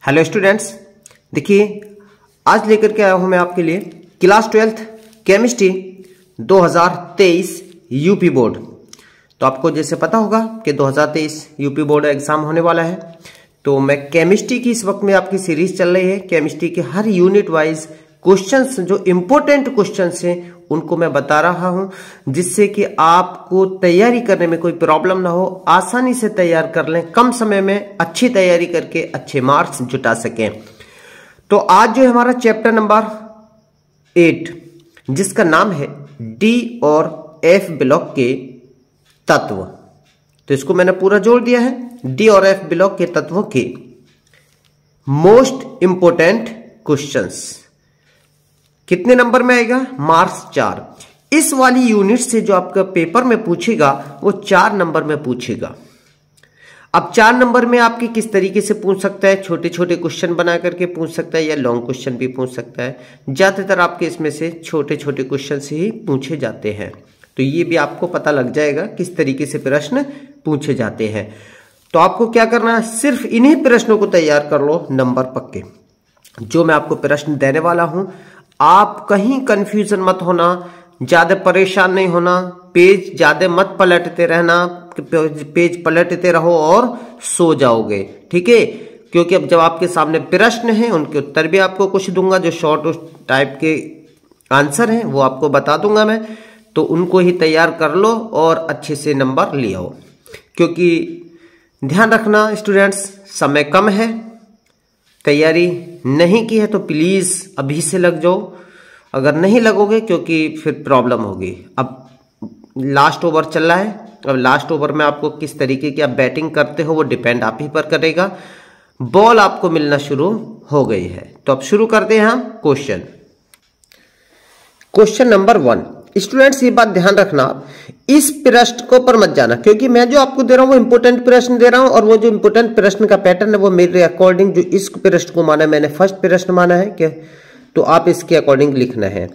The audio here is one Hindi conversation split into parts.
हेलो स्टूडेंट्स, देखिए आज लेकर के आया हूं मैं आपके लिए class 12th chemistry 2023 UP board. तो आपको जैसे पता होगा कि 2023 यूपी बोर्ड एग्जाम होने वाला है। तो मैं केमिस्ट्री की इस वक्त में आपकी सीरीज चल रही है। केमिस्ट्री के हर यूनिट वाइज क्वेश्चंस, जो इंपॉर्टेंट क्वेश्चंस हैं उनको मैं बता रहा हूं, जिससे कि आपको तैयारी करने में कोई प्रॉब्लम ना हो, आसानी से तैयार कर लें, कम समय में अच्छी तैयारी करके अच्छे मार्क्स जुटा सकें। तो आज जो है हमारा चैप्टर नंबर 8, जिसका नाम है डी और एफ ब्लॉक के तत्व। तो इसको मैंने पूरा जोड़ दिया है, डी और एफ ब्लॉक के तत्वों के मोस्ट इंपोर्टेंट क्वेश्चंस। कितने नंबर में आएगा? मार्क्स 4। इस वाली यूनिट से जो आपका पेपर में पूछेगा वो 4 नंबर में पूछेगा। अब 4 नंबर में आपके किस तरीके से पूछ सकता है, छोटे छोटे क्वेश्चन बना करके पूछ सकता है या लॉन्ग क्वेश्चन भी पूछ सकता है। ज्यादातर आपके इसमें से छोटे छोटे क्वेश्चन से ही पूछे जाते हैं। तो ये भी आपको पता लग जाएगा किस तरीके से प्रश्न पूछे जाते हैं। तो आपको क्या करना है, सिर्फ इन्हीं प्रश्नों को तैयार कर लो, नंबर पक्के। जो मैं आपको प्रश्न देने वाला हूं, आप कहीं कंफ्यूजन मत होना, ज्यादा परेशान नहीं होना, पेज ज्यादा मत पलटते रहना, पेज पलटते रहो और सो जाओगे, ठीक है। क्योंकि अब जब आपके सामने प्रश्न हैं, उनके उत्तर भी आपको कुछ दूंगा, जो शॉर्ट टाइप के आंसर हैं वो आपको बता दूंगा मैं। तो उनको ही तैयार कर लो और अच्छे से नंबर ले आओ। क्योंकि ध्यान रखना स्टूडेंट्स, समय कम है, तैयारी नहीं की है तो प्लीज अभी से लग जाओ। अगर नहीं लगोगे क्योंकि फिर प्रॉब्लम होगी। अब लास्ट ओवर चल रहा है, अब लास्ट ओवर में आपको किस तरीके की आप बैटिंग करते हो वो डिपेंड आप ही पर करेगा। बॉल आपको मिलना शुरू हो गई है। तो अब शुरू करते हैं हम क्वेश्चन। Question number 1। स्टूडेंट्स ये बात ध्यान रखना, इस प्रश्न को पर मत जाना, क्योंकि मैं जो आपको दे रहा हूं वो इंपोर्टेंट प्रश्न दे रहा हूं, और वो जो इंपोर्टेंट प्रश्न का पैटर्न है वो मेरे अकॉर्डिंग, जो इस प्रश्न को माना मैंने फर्स्ट प्रश्न माना है क्या, तो आप इसके अकॉर्डिंग लिखना है।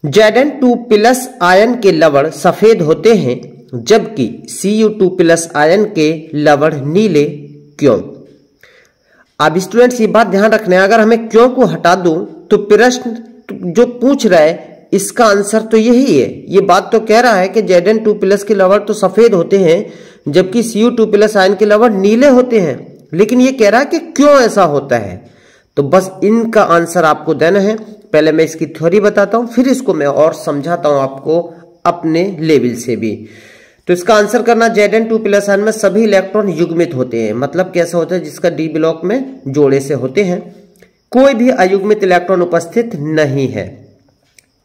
Zn2+ आयन के लवण सफेद होते हैं जबकि Cu2+ आयन के लवण नीले क्यों? अब स्टूडेंट्स ये बात ध्यान रखना है, अगर हमें क्यों को हटा दूं तो प्रश्न जो पूछ रहा है इसका आंसर तो यही है। ये बात तो कह रहा है कि Zn2+ के लवण तो सफेद होते हैं जबकि Cu2+ आयन के लवण नीले होते हैं, लेकिन ये कह रहा है कि क्यों ऐसा होता है। तो बस इनका आंसर आपको देना है। पहले मैं इसकी थ्योरी बताता हूं, फिर इसको मैं और समझाता हूं आपको अपने लेवल से भी। तो इसका आंसर करना, Zn2+ आयन में सभी इलेक्ट्रॉन युग्मित होते हैं। मतलब कैसा होता है, जिसका डी ब्लॉक में जोड़े से होते हैं, कोई भी अयुग्मित इलेक्ट्रॉन उपस्थित नहीं है,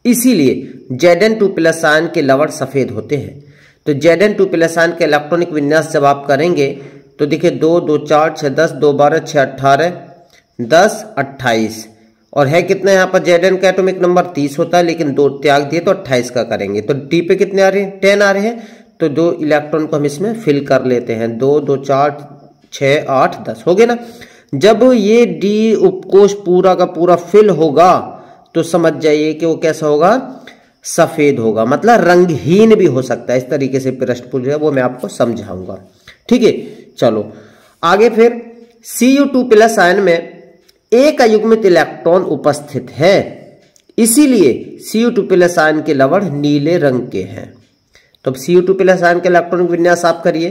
इसीलिए Zn2+ आयन के लवण सफेद होते हैं। तो Zn2+ आयन के इलेक्ट्रॉनिक विन्यास जब आप करेंगे तो देखिए 2 2 4 6 10 2 12 6 18 10 28, और है कितना यहाँ पर, Zn का एटॉमिक नंबर 30 होता है, लेकिन 2 त्याग दिए तो 28 का करेंगे। तो डी पे कितने आ रहे हैं, 10 आ रहे हैं। तो 2 इलेक्ट्रॉन को हम इसमें फिल कर लेते हैं। 2 2 4 6 8 10 हो गए ना। जब ये डी उपकोष पूरा का पूरा फिल होगा तो समझ जाइए कि वो कैसा होगा, सफेद होगा, मतलब रंगहीन भी हो सकता है। इस तरीके से प्रश्न पूछेगा, वो मैं आपको समझाऊंगा, ठीक है। चलो आगे फिर, Cu2+ आयन में एक अयुग्मित इलेक्ट्रॉन उपस्थित है, इसीलिए Cu2+ आयन के लवण नीले रंग के हैं। तो Cu2+ आयन के इलेक्ट्रॉन विन्यास आप करिए।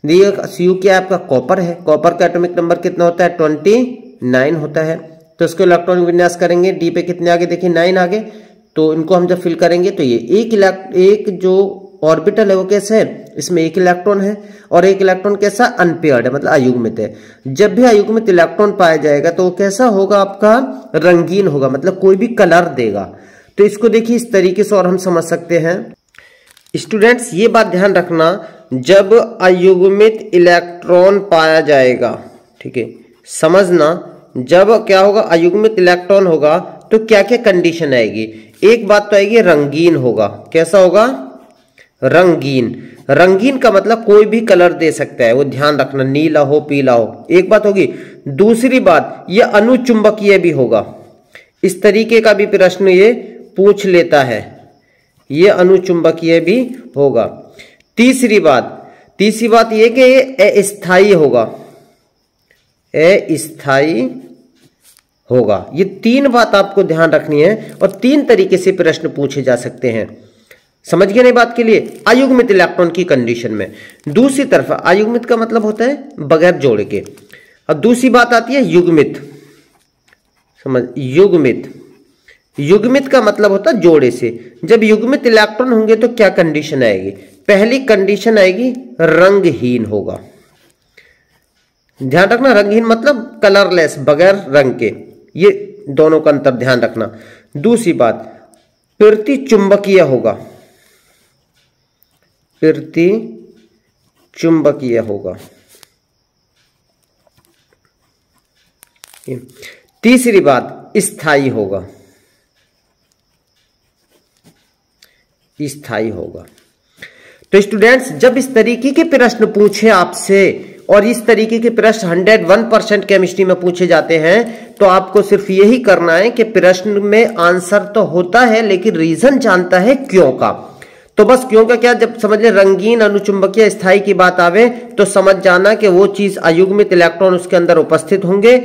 देखिए Cu क्या है आपका, कॉपर है। कॉपर का एटॉमिक नंबर कितना होता है, 29 होता है। तो इसको इलेक्ट्रॉनिक विन्यास करेंगे, डी पे कितने आगे, देखिए 9 आगे। तो इनको हम जब फिल करेंगे तो ये एक जो ऑर्बिटल है वो कैसा है, इसमें एक इलेक्ट्रॉन है, और एक इलेक्ट्रॉन कैसा, अनपेयर्ड है, मतलब अयुग्मित है। जब भी अयुग्मित इलेक्ट्रॉन पाया जाएगा तो वो कैसा होगा, आपका रंगीन होगा, मतलब कोई भी कलर देगा। तो इसको देखिए इस तरीके से और हम समझ सकते हैं। स्टूडेंट्स ये बात ध्यान रखना, जब अयुग्मित इलेक्ट्रॉन पाया जाएगा, ठीक है, समझना, जब क्या होगा, अयुग्मित इलेक्ट्रॉन होगा तो क्या क्या कंडीशन आएगी। एक बात तो आएगी, रंगीन होगा। कैसा होगा, रंगीन। रंगीन का मतलब कोई भी कलर दे सकता है, वो ध्यान रखना, नीला हो पीला हो, एक बात होगी। दूसरी बात, ये अनुचुंबकीय भी होगा। इस तरीके का भी प्रश्न ये पूछ लेता है, ये अनुचुंबकीय भी होगा। तीसरी बात ये कि ये अस्थायी होगा। अस्थाई होगा। ये 3 बात आपको ध्यान रखनी है और 3 तरीके से प्रश्न पूछे जा सकते हैं। समझ गए नहीं बात के लिए? अयुग्मित इलेक्ट्रॉन की कंडीशन में। दूसरी तरफ अयुग्मित का मतलब होता है बगैर जोड़ के, और दूसरी बात आती है युग्मित। समझ, युग्मित, युग्मित का मतलब होता है जोड़े से। जब युग्मित इलेक्ट्रॉन होंगे तो क्या कंडीशन आएगी? पहली कंडीशन आएगी रंगहीन होगा। ध्यान रखना, रंगहीन मतलब कलरलेस, बगैर रंग के। ये दोनों का अंतर ध्यान रखना। दूसरी बात, प्रति चुंबकीय होगा, प्रति चुंबकीय होगा। तीसरी बात, स्थायी होगा, स्थायी होगा। तो स्टूडेंट्स, जब इस तरीके के प्रश्न पूछे आपसे, और इस तरीके के प्रश्न 101% केमिस्ट्री में पूछे जाते हैं, तो आपको सिर्फ यही करना है कि प्रश्न में आंसर तो होता है लेकिन रीजन जानता है क्यों का। तो बस क्यों का क्या, जब समझ ले रंगीन अनुचुंबकीय स्थायी की बात आवे तो समझ जाना कि वो चीज अयुग्मित इलेक्ट्रॉन उसके अंदर उपस्थित होंगे,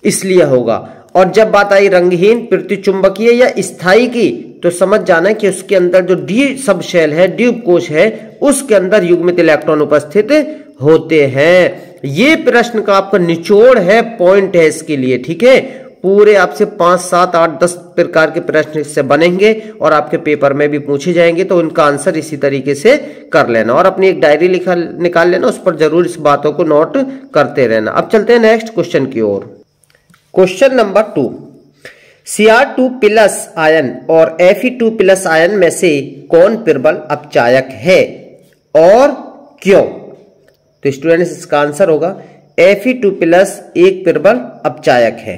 इसलिए होगा। और जब बात आई रंगहीन, प्रतिचुंबकीय या स्थायी की, तो समझ जाना कि उसके अंदर जो डी सब शेल है, ड्यूब कोश है, उसके अंदर युग्मित इलेक्ट्रॉन उपस्थित होते हैं। ये प्रश्न का आपका निचोड़ है, पॉइंट है इसके लिए, ठीक है। पूरे आपसे 5, 7, 8, 10 प्रकार के प्रश्न इससे बनेंगे और आपके पेपर में भी पूछे जाएंगे, तो उनका आंसर इसी तरीके से कर लेना और अपनी एक डायरी निकाल लेना, उस पर जरूर इस बातों को नोट करते रहना। अब चलते हैं नेक्स्ट क्वेश्चन की ओर। Question number 2, Cr2 plus ion और Fe2 प्लस आयन में से कौन प्रबल अपचायक है और क्यों? तो स्टूडेंट्स, इसका आंसर होगा Fe2 प्लस एक प्रबल अपचायक है,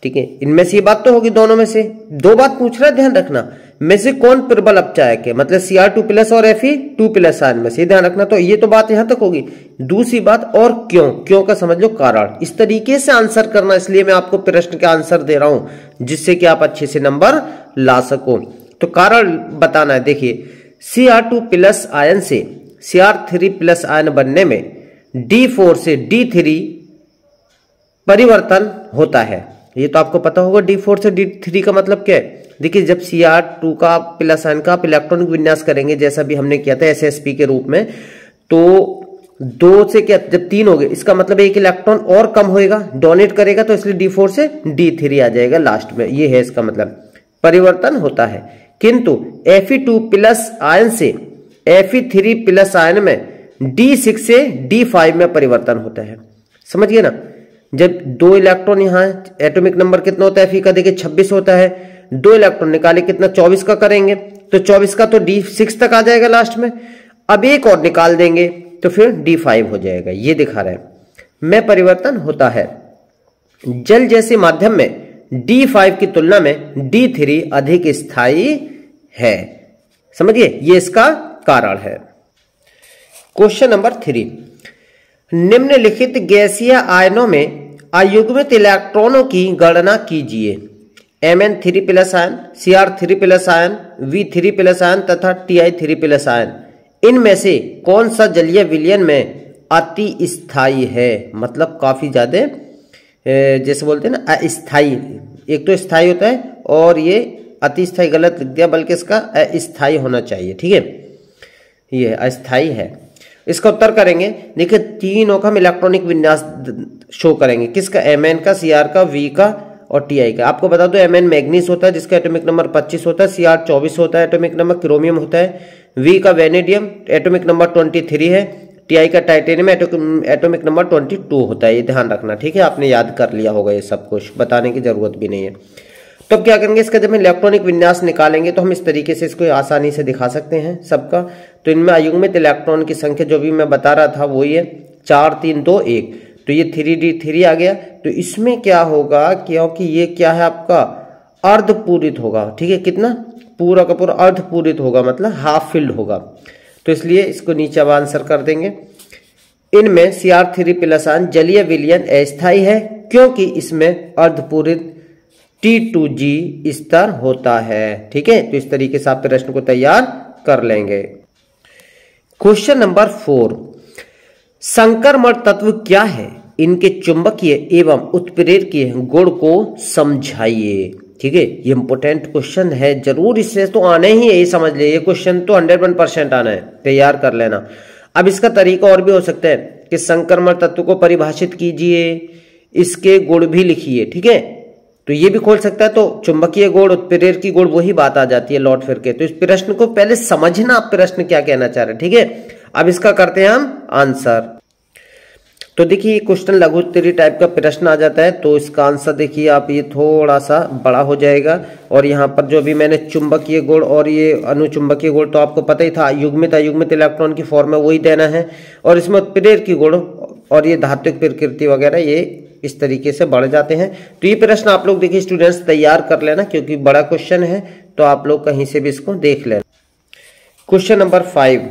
ठीक है। इनमें से ये बात तो होगी, दोनों में से 2 बात पूछ रहा है, ध्यान रखना। में से कौन प्रबल अपचायक है, मतलब Cr2 प्लस और Fe2 प्लस आयन में से, ध्यान रखना। तो ये तो बात यहां तक होगी। दूसरी बात, और क्यों, क्यों का समझ लो कारण। इस तरीके से आंसर करना, इसलिए मैं आपको प्रश्न का आंसर दे रहा हूं जिससे कि आप अच्छे से नंबर ला सको। तो कारण बताना है। देखिए, Cr2 प्लस आयन से Cr3 प्लस आयन बनने में D4 से D3 परिवर्तन होता है। ये तो आपको पता होगा, D4 से D3 का मतलब क्या है। देखिए, जब Cr2 का प्लस आयन का आप इलेक्ट्रॉनिक विन्यास करेंगे, जैसा भी हमने किया था SsP के रूप में, तो 2 से क्या, जब 3 हो गए, इसका मतलब एक इलेक्ट्रॉन और कम होएगा, डोनेट करेगा, तो इसलिए D4 से D3 आ जाएगा लास्ट में। ये है इसका मतलब, परिवर्तन होता है। किंतु Fe2 प्लस आयन से Fe3 प्लस आयन में D6 से D5 में परिवर्तन होता है। समझिए ना, जब 2 इलेक्ट्रॉन यहाँ है, एटॉमिक नंबर कितना होता है Fe का, देखिए 26 होता है। 2 इलेक्ट्रॉन निकाले, कितना, 24 का करेंगे, तो 24 का तो D6 तक आ जाएगा लास्ट में। अब एक और निकाल देंगे तो फिर D5 हो जाएगा। ये दिखा रहा है में परिवर्तन होता है। जल जैसे माध्यम में D5 की तुलना में D3 अधिक स्थायी है। समझिए, ये इसका कारण है। क्वेश्चन नंबर 3, निम्नलिखित गैसीय आयनों में अयुग्मित इलेक्ट्रॉनों की गणना कीजिए। Mn3 plus ion, Cr3 plus ion, V3 plus ion तथा Ti3 प्लस आयन, इनमें से कौन सा जलीय विलयन में अति स्थायी है? मतलब काफी ज्यादा, जैसे बोलते हैं ना अस्थायी। एक तो स्थायी होता है और ये अति स्थायी गलत लिख दिया, बल्कि इसका अस्थायी होना चाहिए, ठीक है। ये अस्थायी है। इसका उत्तर करेंगे। देखिए, तीनों का हम इलेक्ट्रॉनिक विन्यास शो करेंगे। किसका? Mn का, Cr का, V का और Ti का। आपको बता दो, Mn मैग्नीज होता है जिसका एटॉमिक नंबर 25 होता है, Cr 24 होता है, एटॉमिक नंबर क्रोमियम होता है, V का वेनेडियम एटॉमिक नंबर 23 है, Ti का टाइटेनियम एटॉमिक नंबर 22 होता है। ये ध्यान रखना, ठीक है। आपने याद कर लिया होगा, ये सब कुछ बताने की जरूरत भी नहीं है। तो अब क्या करेंगे, इसका जब हम इलेक्ट्रॉनिक विन्यास निकालेंगे तो हम इस तरीके से इसको आसानी से दिखा सकते हैं सबका। तो इनमें अयुग्मित इलेक्ट्रॉन की संख्या जो भी मैं बता रहा था वही है 4, 3, 2, 1। तो ये 3D3 आ गया। तो इसमें क्या होगा, क्योंकि ये क्या है आपका अर्धपूरित होगा, ठीक है। कितना? पूरा का पूरा अर्धपूरित होगा, मतलब हाफ फिल्ड होगा। तो इसलिए इसको नीचे अब आंसर कर देंगे। इनमें Cr3 प्लस आयन जलीय विलयन अस्थायी है क्योंकि इसमें अर्धपूरित T2G स्तर होता है, ठीक है। तो इस तरीके से आप प्रश्न को तैयार कर लेंगे। क्वेश्चन नंबर 4, संक्रमण तत्व क्या है इनके चुंबकीय एवं उत्प्रेरकीय गुण को समझाइए। ठीक है, ये इंपोर्टेंट क्वेश्चन है, जरूर इससे तो आने ही है, ये समझ लिए, ये क्वेश्चन तो 101% आना है, तैयार कर लेना। अब इसका तरीका और भी हो सकता है कि संक्रमण तत्व को परिभाषित कीजिए, इसके गुण भी लिखिए। ठीक है, तो ये भी खोल सकता है। तो चुंबकीय गुण, उत्प्रेरकी गुण, वही बात आ जाती है लौट फिर के। तो इस प्रश्न को पहले समझना, आप प्रश्न क्या कहना चाह रहे हैं। ठीक है, अब इसका करते हैं हम आंसर। तो देखिए क्वेश्चन लघु उत्तरीय टाइप का प्रश्न आ जाता है, तो इसका आंसर देखिए आप, ये थोड़ा सा बड़ा हो जाएगा। और यहाँ पर जो भी मैंने चुंबकीय गुण और ये अनुचुंबकीय गुण तो आपको पता ही था, युग्मित अयुग्मित इलेक्ट्रॉन की फॉर्म में वही देना है। और इसमें उत्प्रेरकी गुण और ये धात्विक प्रकृति वगैरह ये इस तरीके से बढ़ जाते हैं। तो ये प्रश्न आप लोग देखिए स्टूडेंट्स तैयार कर लेना, क्योंकि बड़ा क्वेश्चन है, तो आप लोग कहीं से भी इसको देख लेना। क्वेश्चन नंबर 5,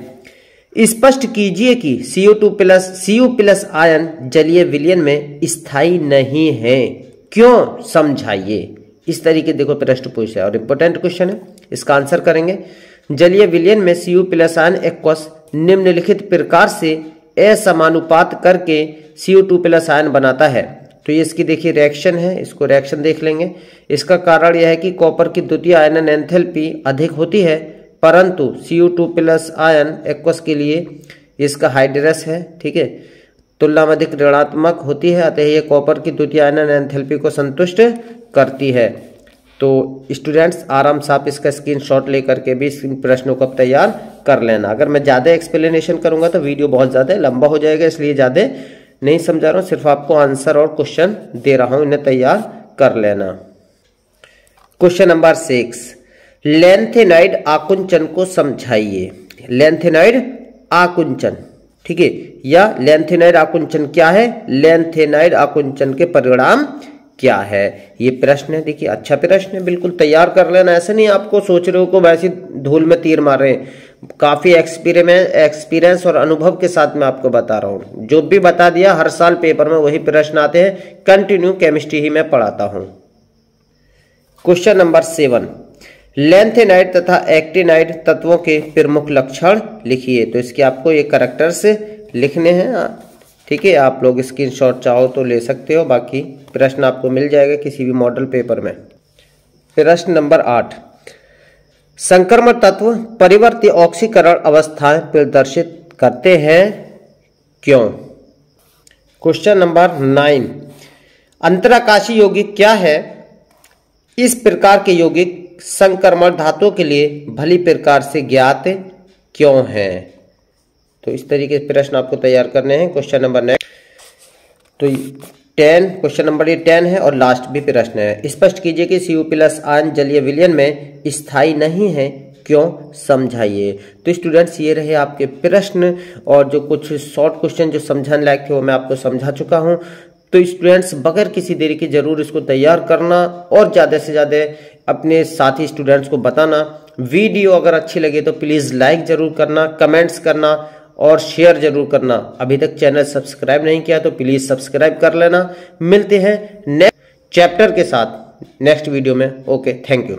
स्पष्ट कीजिए कि Cu+ आयन जलीय विलयन में स्थायी नहीं है, क्यों, समझाइए। इस तरीके देखो प्रश्न पूछा है और इंपोर्टेंट क्वेश्चन है, इसका आंसर करेंगे। जलीय विलयन में Cu+ आयन एक्वस निम्नलिखित प्रकार से असमानुपात करके Cu2+ आयन बनाता है। तो ये इसकी देखिए रिएक्शन है, इसको रिएक्शन देख लेंगे। इसका कारण यह है कि कॉपर की द्वितीय आयनन एंथैल्पी अधिक होती है, परंतु Cu2+ आयन एक्वस के लिए इसका हाइड्रस है। ठीक है, तुलना में अधिक ऋणात्मक होती है, अतः यह कॉपर की द्वितीय आयनन एंथैल्पी को संतुष्ट करती है। तो स्टूडेंट्स आराम से आप इसका स्क्रीनशॉट लेकर के भी इस प्रश्नों को तैयार कर लेना। अगर मैं ज़्यादा एक्सप्लेनेशन करूंगा तो वीडियो बहुत ज़्यादा लंबा हो जाएगा, इसलिए ज़्यादा नहीं समझा रहा हूँ, सिर्फ आपको आंसर और क्वेश्चन दे रहा हूँ, इन्हें तैयार कर लेना। क्वेश्चन नंबर 6, लैंथेनाइड आकुंचन को समझाइए। लैंथेनाइड आकुंचन, ठीक है, या लैंथेनाइड आकुंचन क्या है, लैंथेनाइड आकुंचन के परिणाम क्या है, ये प्रश्न है। देखिए अच्छा प्रश्न है, बिल्कुल तैयार कर लेना। ऐसे नहीं आपको सोच रहे हो को वैसे धूल में तीर मार रहे हैं, काफी एक्सपीरियंस और अनुभव के साथ मैं आपको बता रहा हूँ। जो भी बता दिया हर साल पेपर में वही प्रश्न आते हैं, कंटिन्यू केमिस्ट्री ही मैं पढ़ाता हूँ। क्वेश्चन नंबर 7, लैंथेनाइड तथा एक्टिनाइड तत्वों के प्रमुख लक्षण लिखिए। तो इसके आपको ये कैरेक्टर्स लिखने हैं। ठीक है, आप लोग स्क्रीनशॉट चाहो तो ले सकते हो, बाकी प्रश्न आपको मिल जाएगा किसी भी मॉडल पेपर में। प्रश्न नंबर 8, संक्रमण तत्व परिवर्ती ऑक्सीकरण अवस्थाएं प्रदर्शित करते हैं, क्यों। क्वेश्चन नंबर 9, अंतराकाशीय यौगिक क्या है, इस प्रकार के यौगिक संक्रमण धातुओं के लिए भली प्रकार से ज्ञात क्यों है। तो इस तरीके से प्रश्न आपको तैयार करने हैं। क्वेश्चन नंबर 9, तो 10, क्वेश्चन नंबर 10 है और लास्ट भी प्रश्न है। स्पष्ट कीजिए कि Cu+ आयन जलीय विलयन में स्थायी नहीं है, क्यों, समझाइए। तो स्टूडेंट्स ये रहे आपके प्रश्न, और जो कुछ शॉर्ट क्वेश्चन जो समझाने लायक थे वो मैं आपको समझा चुका हूँ। तो स्टूडेंट्स बगैर किसी देरी के जरूर इसको तैयार करना और ज़्यादा से ज़्यादा अपने साथी स्टूडेंट्स को बताना। वीडियो अगर अच्छी लगे तो प्लीज़ लाइक जरूर करना, कमेंट्स करना और शेयर जरूर करना। अभी तक चैनल सब्सक्राइब नहीं किया तो प्लीज़ सब्सक्राइब कर लेना। मिलते हैं नेक्स्ट चैप्टर के साथ नेक्स्ट वीडियो में। Okay, thank you.